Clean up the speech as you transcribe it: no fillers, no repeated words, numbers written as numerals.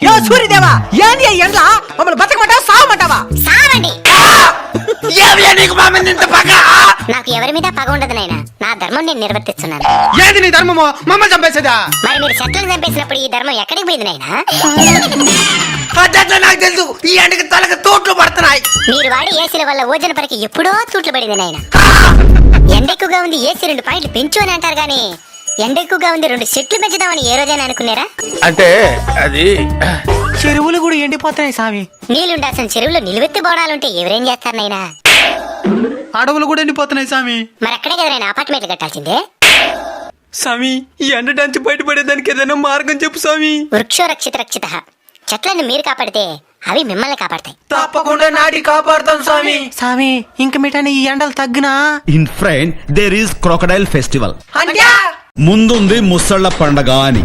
యో సూర్యదేవా, ఏంది ఎండ్ల మమ్మల్ని బతకమంటావా సావమంటావా? సావండి. నీకు మా మీద ఇంత పగ? నాకు ఎవరి మీద పగ ఉండదు నాయన, నా ధర్మం నేను నిర్వర్తిస్తున్నాను. ఏది నీ ధర్మమో? మమ్మల్ని చంపేసేదా? మరి మీరు చెట్లను చంపేసినప్పుడు ఈ ధర్మం ఎక్కడికి పోయింది నాయన? అట్లా నాకు తెలుసు. ఈ ఎండకి తలకి తోట్లు పడుతున్నాయి. మీరు వాడి ఏసీల వల్ల ఓజన పరికి ఎప్పుడో తూట్లు పడింది నాయన. ఎండ ఎక్కువగా ఉంది, ఏసీ 2 పాయింట్లు పెంచు అని అంటారు గానీ ఎండ ఎక్కువగా ఉంది 2 చెట్లు పెంచుదామని ఏ రోజైనా అనుకున్నారా? అంటే అది చెరువులు కూడా ఎండిపోతున్నాయి స్వామి. నీళ్ళుండాల్సిన చెరువులో నిలువెత్తి బోడాలుంటే ఎవరేం చేస్తారు నాయనా? అడవులు కూడా ఎండిపోతున్నాయి స్వామి. మరి అక్కడే కదా నాయన అపార్ట్మెంట్లు కట్టాల్సిందే. స్వామి, ఈ ఎండ డంచి బయటపడేదానికి ఏదైనా మార్గం చెప్పు స్వామి. వృక్షో రక్షిత రక్షిత. చెట్లను మీరు కాపాడితే అవి మిమ్మల్ని కాపాడతాయి. తప్పకుండా నాటి కాపాడుతాం స్వామి. స్వామి, ఇంక మిఠాని ఈ ఎండలు తగ్గినా? In front there is crocodile festival. అంటే ముందుంది ముసళ్ళ పండగ అని.